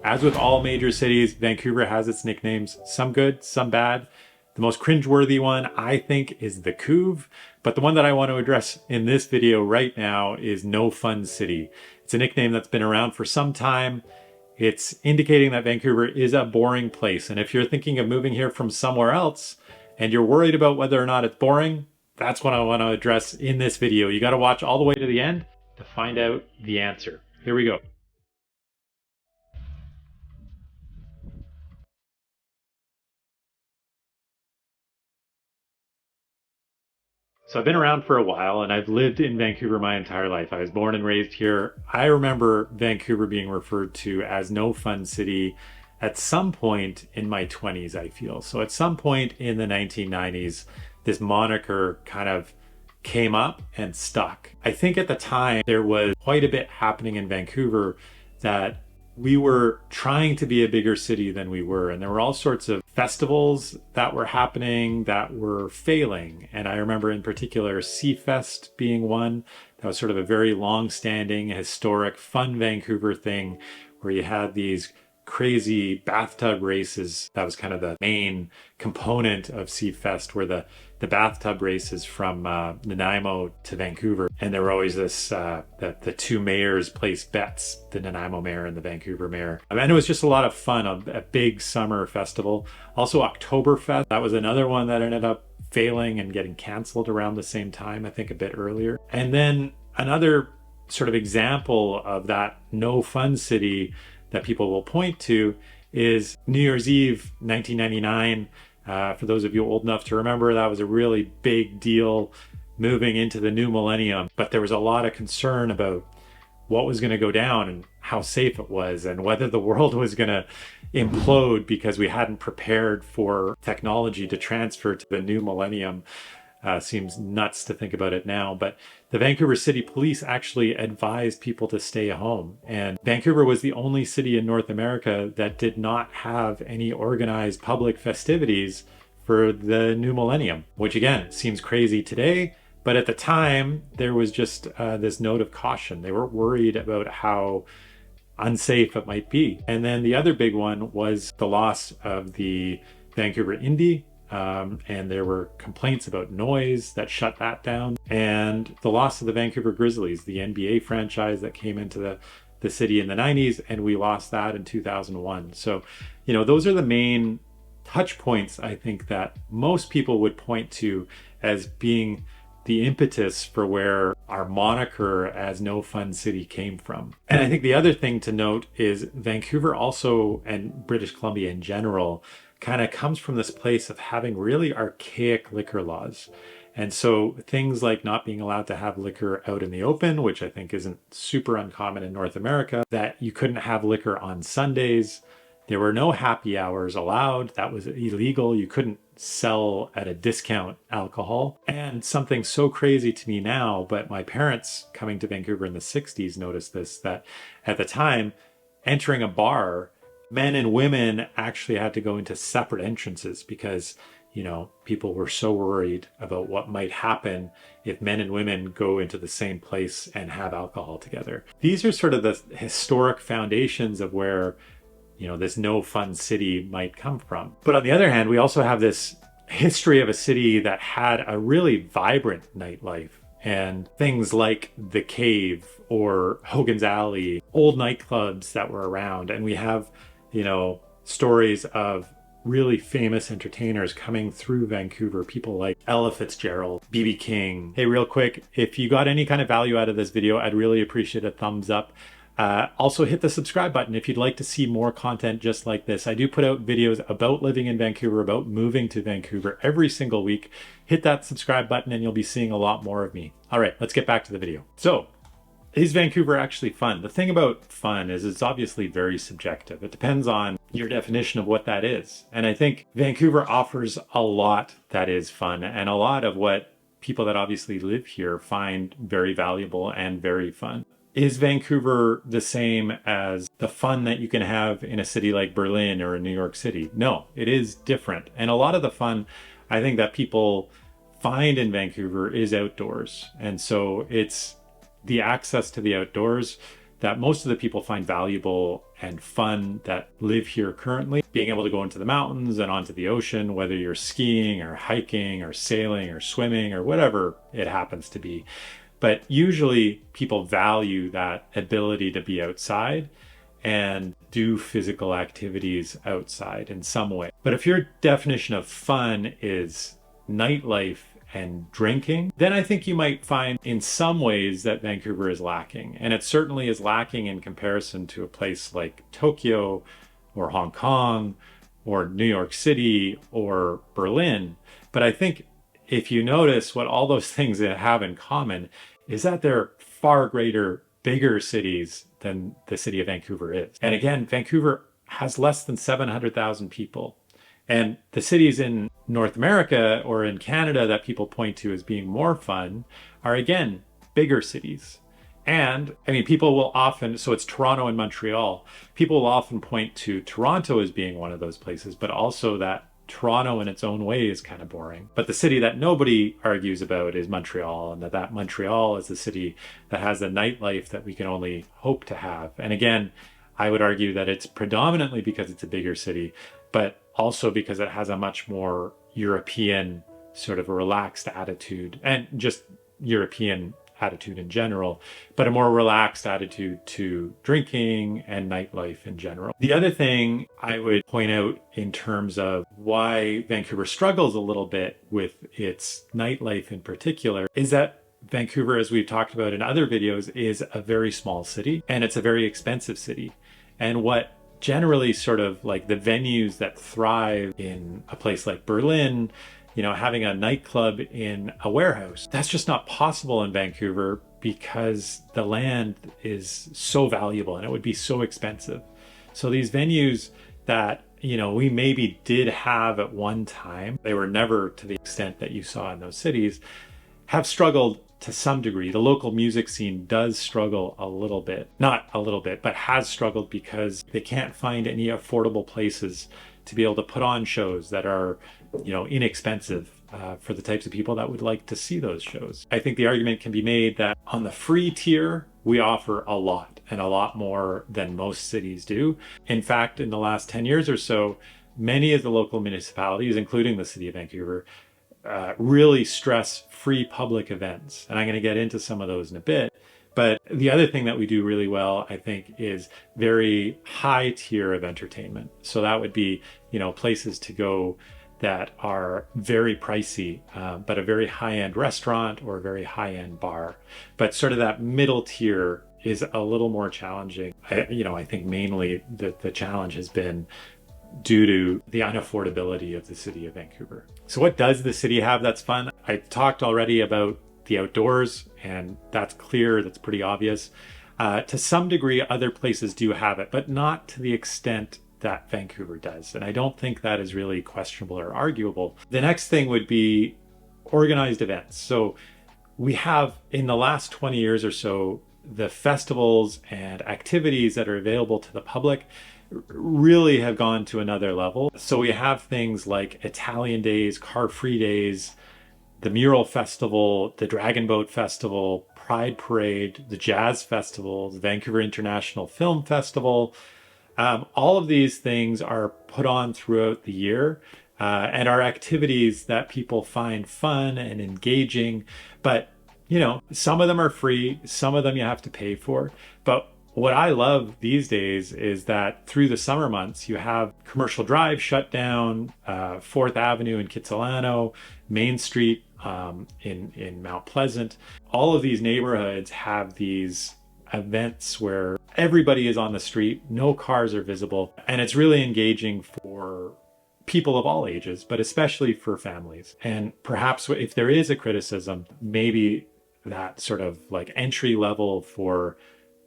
As with all major cities, Vancouver has its nicknames, some good, some bad. The most cringeworthy one, I think, is the Couve, but the one that I want to address in this video right now is No Fun City. It's a nickname that's been around for some time. It's indicating that Vancouver is a boring place, and if you're thinking of moving here from somewhere else and you're worried about whether or not it's boring, that's what I want to address in this video. You got to watch all the way to the end to find out the answer. Here we go. So I've been around for a while and I've lived in Vancouver my entire life. I was born and raised here. I remember Vancouver being referred to as No Fun City at some point in my 20s, I feel. So at some point in the 1990s, this moniker kind of came up and stuck. I think at the time there was quite a bit happening in Vancouver that we were trying to be a bigger city than we were, and there were all sorts of festivals that were happening that were failing. And I remember in particular Seafest being one that was sort of a very long-standing, historic, fun Vancouver thing where you had these crazy bathtub races. That was kind of the main component of Seafest, where the bathtub races from Nanaimo to Vancouver, and there were always this the two mayors placed bets, the Nanaimo mayor and the Vancouver mayor, and it was just a lot of fun, a big summer festival. Also Oktoberfest, that was another one that ended up failing and getting canceled around the same time, I think a bit earlier. And then another sort of example of that no fun city that people will point to is New Year's Eve 1999. For those of you old enough to remember, that was a really big deal moving into the new millennium. But there was a lot of concern about what was going to go down and how safe it was and whether the world was going to implode because we hadn't prepared for technology to transfer to the new millennium. Seems nuts to think about it now, but the Vancouver City Police actually advised people to stay home. And Vancouver was the only city in North America that did not have any organized public festivities for the new millennium, which again, seems crazy today. But at the time, there was just this note of caution. They were worried about how unsafe it might be. And then the other big one was the loss of the Vancouver Indy. And there were complaints about noise that shut that down, and the loss of the Vancouver Grizzlies, the NBA franchise that came into the city in the 90s, and we lost that in 2001. So, you know, those are the main touch points I think that most people would point to as being the impetus for where our moniker as No Fun City came from. And I think the other thing to note is Vancouver also, and British Columbia in general, kind of comes from this place of having really archaic liquor laws. And so things like not being allowed to have liquor out in the open, which I think isn't super uncommon in North America, that you couldn't have liquor on Sundays. There were no happy hours allowed. That was illegal. You couldn't sell at a discount alcohol. And something so crazy to me now, but my parents coming to Vancouver in the 60s noticed this, that at the time, entering a bar, men and women actually had to go into separate entrances because, you know, people were so worried about what might happen if men and women go into the same place and have alcohol together. These are sort of the historic foundations of where, you know, this no fun city might come from. But on the other hand, we also have this history of a city that had a really vibrant nightlife. And things like The Cave or Hogan's Alley, old nightclubs that were around. And we have, you know, stories of really famous entertainers coming through Vancouver, people like Ella Fitzgerald, B.B. King. Hey, real quick, if you got any kind of value out of this video, I'd really appreciate a thumbs up. Also hit the subscribe button if you'd like to see more content just like this. I do put out videos about living in Vancouver, about moving to Vancouver every single week. Hit that subscribe button and you'll be seeing a lot more of me. All right, let's get back to the video. So, is Vancouver actually fun? The thing about fun is it's obviously very subjective. It depends on your definition of what that is. And I think Vancouver offers a lot that is fun and a lot of what people that obviously live here find very valuable and very fun. Is Vancouver the same as the fun that you can have in a city like Berlin or in New York City? No, it is different. And a lot of the fun I think that people find in Vancouver is outdoors. And so it's the access to the outdoors that most of the people find valuable and fun that live here currently. Being able to go into the mountains and onto the ocean, whether you're skiing or hiking or sailing or swimming or whatever it happens to be. But usually people value that ability to be outside and do physical activities outside in some way. But if your definition of fun is nightlife and drinking, then I think you might find in some ways that Vancouver is lacking. And it certainly is lacking in comparison to a place like Tokyo or Hong Kong or New York City or Berlin. But I think if you notice what all those things have in common is that they're far greater, bigger cities than the city of Vancouver is. And again, Vancouver has less than 700,000 people. And the cities in North America or in Canada that people point to as being more fun are, again, bigger cities. And I mean, people will often, so it's Toronto and Montreal. People will often point to Toronto as being one of those places, but also that Toronto in its own way is kind of boring. But the city that nobody argues about is Montreal, and that Montreal is the city that has a nightlife that we can only hope to have. And again, I would argue that it's predominantly because it's a bigger city, but also because it has a much more European sort of a relaxed attitude, and just European attitude in general, but a more relaxed attitude to drinking and nightlife in general. The other thing I would point out in terms of why Vancouver struggles a little bit with its nightlife in particular is that Vancouver, as we've talked about in other videos, is a very small city and it's a very expensive city. And what generally sort of like the venues that thrive in a place like Berlin, you know, having a nightclub in a warehouse, that's just not possible in Vancouver because the land is so valuable and it would be so expensive. So these venues that, you know, we maybe did have at one time, they were never to the extent that you saw in those cities, have struggled to some degree. The local music scene does struggle a little bit, not a little bit, but has struggled because they can't find any affordable places to be able to put on shows that are, you know, inexpensive for the types of people that would like to see those shows. I think the argument can be made that on the free tier, we offer a lot and a lot more than most cities do. In fact, in the last 10 years or so, many of the local municipalities, including the city of Vancouver, really stress free public events. And I'm going to get into some of those in a bit. But the other thing that we do really well, I think, is very high tier of entertainment. So that would be, you know, places to go that are very pricey, but a very high-end restaurant or a very high-end bar. But sort of that middle tier is a little more challenging. I think mainly the challenge has been due to the unaffordability of the city of Vancouver. So what does the city have that's fun? I talked already about the outdoors, and that's clear, that's pretty obvious. To some degree, other places do have it, but not to the extent that Vancouver does. And I don't think that is really questionable or arguable. The next thing would be organized events. So we have, in the last 20 years or so, the festivals and activities that are available to the public really have gone to another level. So we have things like Italian Days, Car Free Days, the Mural Festival, the Dragon Boat Festival, Pride Parade, the Jazz Festival, the Vancouver International Film Festival. All of these things are put on throughout the year and are activities that people find fun and engaging. But, you know, some of them are free, some of them you have to pay for. But what I love these days is that through the summer months, you have Commercial Drive shut down, 4th Avenue in Kitsilano, Main Street in Mount Pleasant. All of these neighborhoods have these events where everybody is on the street, no cars are visible, and it's really engaging for people of all ages, but especially for families. And perhaps if there is a criticism, maybe that sort of like entry level for,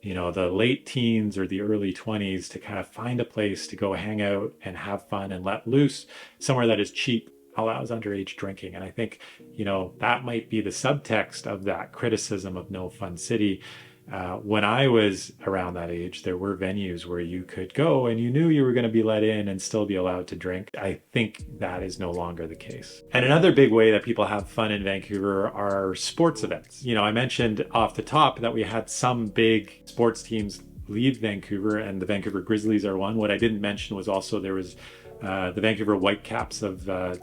you know, the late teens or the early 20s to kind of find a place to go hang out and have fun and let loose, somewhere that is cheap, allows underage drinking. And I think, you know, that might be the subtext of that criticism of No Fun City. When I was around that age, there were venues where you could go and you knew you were going to be let in and still be allowed to drink. I think that is no longer the case. And another big way that people have fun in Vancouver are sports events. I mentioned off the top that we had some big sports teams leave Vancouver, and the Vancouver Grizzlies are one. What I didn't mention was also there was the Vancouver Whitecaps of the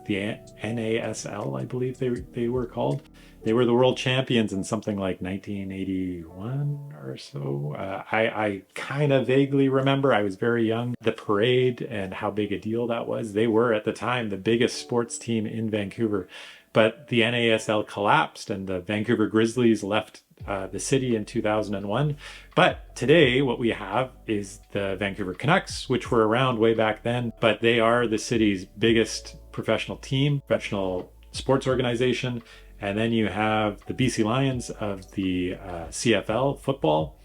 NASL, I believe they were called. They were the world champions in something like 1981 or so. I kind of vaguely remember. I was very young. The parade and how big a deal that was. They were at the time the biggest sports team in Vancouver. But the NASL collapsed and the Vancouver Grizzlies left the city in 2001. But today what we have is the Vancouver Canucks, which were around way back then, but they are the city's biggest professional team, professional sports organization. And then you have the BC Lions of the CFL football.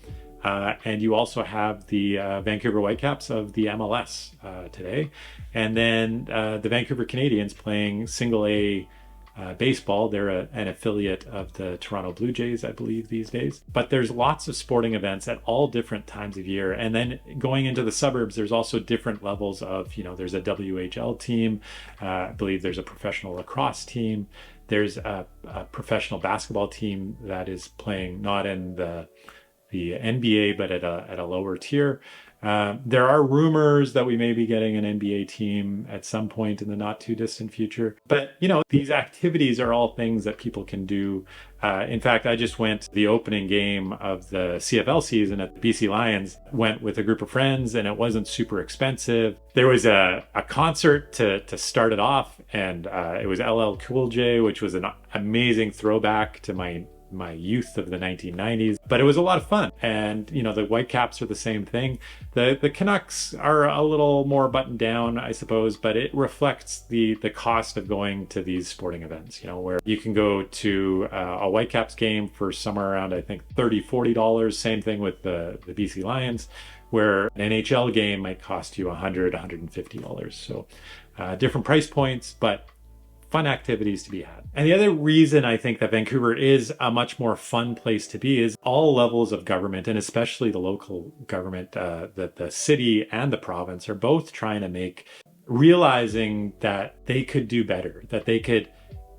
And you also have the Vancouver Whitecaps of the MLS today. And then the Vancouver Canadians playing single A baseball. They're an affiliate of the Toronto Blue Jays, I believe, these days. But there's lots of sporting events at all different times of year. And then going into the suburbs, there's also different levels of, there's a WHL team. I believe there's a professional lacrosse team. There's a professional basketball team that is playing not in the NBA, but at a lower tier. There are rumors that we may be getting an NBA team at some point in the not too distant future. But, these activities are all things that people can do. In fact, I just went to the opening game of the CFL season at the BC Lions, went with a group of friends, and it wasn't super expensive. There was a concert to start it off, and it was LL Cool J, which was an amazing throwback to my youth of the 1990s, but it was a lot of fun. And the Whitecaps are the same thing. The Canucks are a little more buttoned down, I suppose, but it reflects the cost of going to these sporting events, where you can go to a Whitecaps game for somewhere around, I think, $30-$40. Same thing with the BC Lions, where an NHL game might cost you $100-$150. So different price points, but fun activities to be had. And the other reason I think that Vancouver is a much more fun place to be is all levels of government, and especially the local government, that the city and the province are both trying to realizing that they could do better, that they could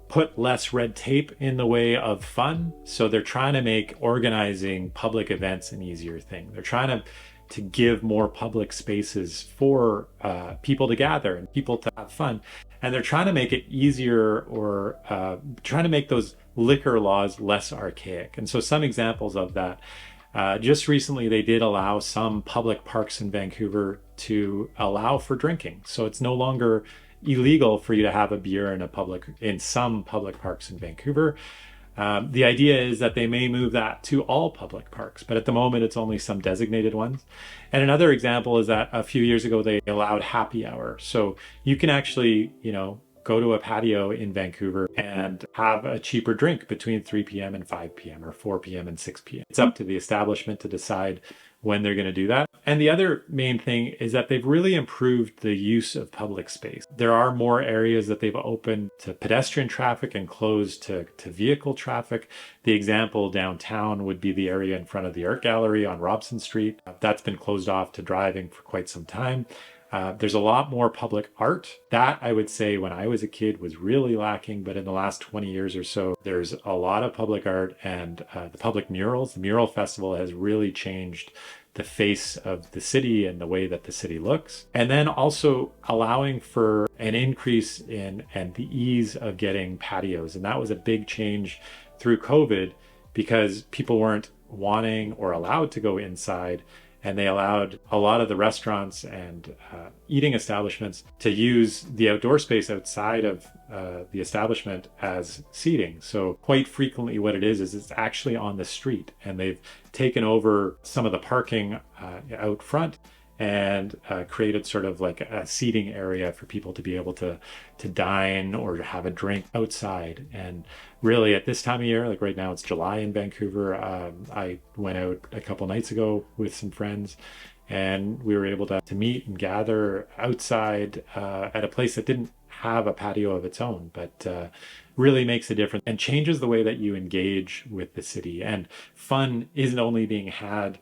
put less red tape in the way of fun. So they're trying to make organizing public events an easier thing. They're trying to give more public spaces for people to gather and people to have fun. And they're trying to make it easier, or trying to make those liquor laws less archaic. And so some examples of that, just recently they did allow some public parks in Vancouver to allow for drinking. So it's no longer illegal for you to have a beer in some public parks in Vancouver. The idea is that they may move that to all public parks, but at the moment it's only some designated ones. And another example is that a few years ago they allowed happy hour. So you can actually, go to a patio in Vancouver and have a cheaper drink between 3 p.m. and 5 p.m. or 4 p.m. and 6 p.m. It's up to the establishment to decide when they're going to do that. And the other main thing is that they've really improved the use of public space. There are more areas that they've opened to pedestrian traffic and closed to vehicle traffic. The example downtown would be the area in front of the art gallery on Robson Street. That's been closed off to driving for quite some time. There's a lot more public art. That, I would say, when I was a kid was really lacking, but in the last 20 years or so, there's a lot of public art, and the public murals. The Mural Festival has really changed the face of the city and the way that the city looks. And then also allowing for an increase in and the ease of getting patios. And that was a big change through COVID, because people weren't wanting or allowed to go inside. And they allowed a lot of the restaurants and eating establishments to use the outdoor space outside of the establishment as seating. So quite frequently what it is it's actually on the street, and they've taken over some of the parking out front and created sort of like a seating area for people to be able to dine or to have a drink outside. And really at this time of year, like right now it's July in Vancouver, I went out a couple nights ago with some friends, and we were able to meet and gather outside at a place that didn't have a patio of its own, but really makes a difference and changes the way that you engage with the city. And fun isn't only being had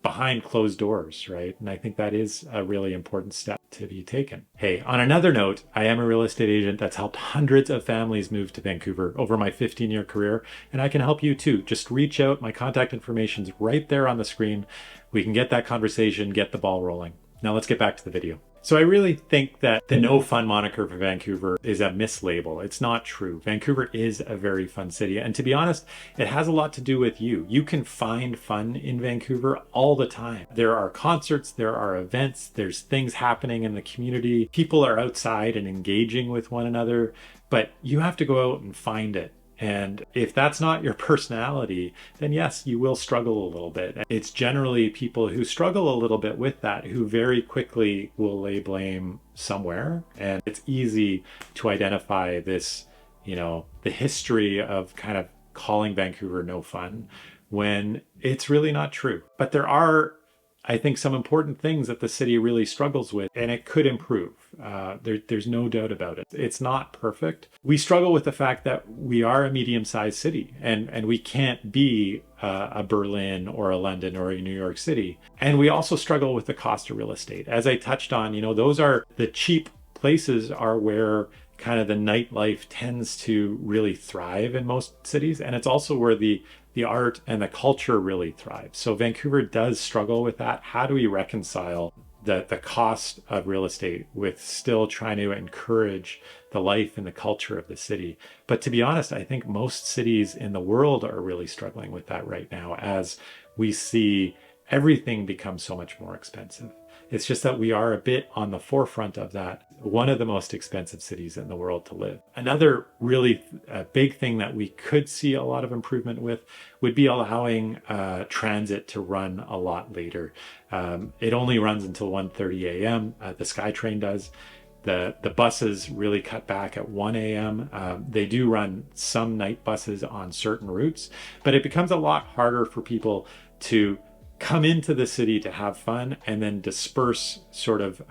behind closed doors, right? And I think that is a really important step to be taken. Hey, on another note, I am a real estate agent that's helped hundreds of families move to Vancouver over my 15-year career, and I can help you too. Just reach out. My contact information's right there on the screen. We can get that conversation, get the ball rolling. Now let's get back to the video. So I really think that the no fun moniker for Vancouver is a mislabel. It's not true. Vancouver is a very fun city. And to be honest, it has a lot to do with you. You can find fun in Vancouver all the time. There are concerts, there are events, there's things happening in the community. People are outside and engaging with one another, but you have to go out and find it. And if that's not your personality, then yes, you will struggle a little bit. It's generally people who struggle a little bit with that who very quickly will lay blame somewhere. And it's easy to identify this, the history of kind of calling Vancouver no fun when it's really not true. But there are, I think, some important things that the city really struggles with, and it could improve. There's no doubt about it. It's not perfect. We struggle with the fact that we are a medium-sized city, and we can't be a Berlin or a London or a New York City. And we also struggle with the cost of real estate. As I touched on, those are the cheap places are where kind of the nightlife tends to really thrive in most cities. And it's also where the art and the culture really thrives. So Vancouver does struggle with that. How do we reconcile the cost of real estate with still trying to encourage the life and the culture of the city? But to be honest, I think most cities in the world are really struggling with that right now as we see everything become so much more expensive. It's just that we are a bit on the forefront of that. One of the most expensive cities in the world to live. Another really big thing that we could see a lot of improvement with would be allowing transit to run a lot later. It only runs until 1:30 a.m. The SkyTrain does. The buses really cut back at 1 a.m. They do run some night buses on certain routes, but it becomes a lot harder for people to come into the city to have fun and then disperse sort of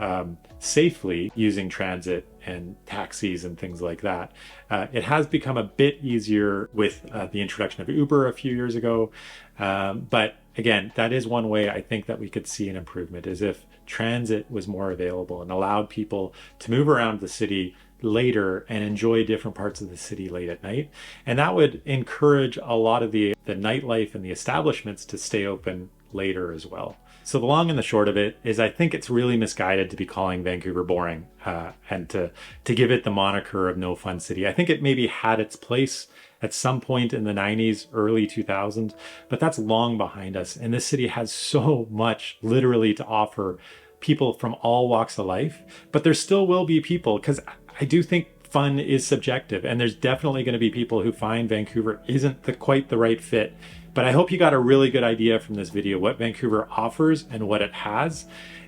safely using transit and taxis and things like that. It has become a bit easier with the introduction of Uber a few years ago. But again, that is one way I think that we could see an improvement, is if transit was more available and allowed people to move around the city later and enjoy different parts of the city late at night. And that would encourage a lot of the nightlife and the establishments to stay open later as well. So the long and the short of it is I think it's really misguided to be calling Vancouver boring and to give it the moniker of no fun city. I think it maybe had its place at some point in the 90s, early 2000s, but that's long behind us. And this city has so much literally to offer people from all walks of life, but there still will be people, because I do think fun is subjective, and there's definitely going to be people who find Vancouver isn't quite the right fit. But I hope you got a really good idea from this video what Vancouver offers and what it has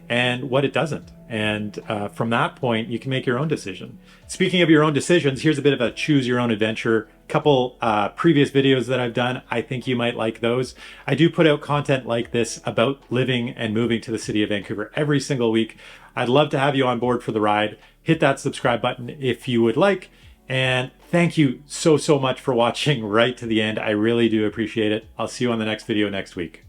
and what it doesn't. And from that point, you can make your own decision. Speaking of your own decisions, here's a bit of a choose your own adventure. Couple previous videos that I've done. I think you might like those. I do put out content like this about living and moving to the city of Vancouver every single week. I'd love to have you on board for the ride. Hit that subscribe button if you would like. And thank you so much for watching right to the end. I really do appreciate it. I'll see you on the next video next week.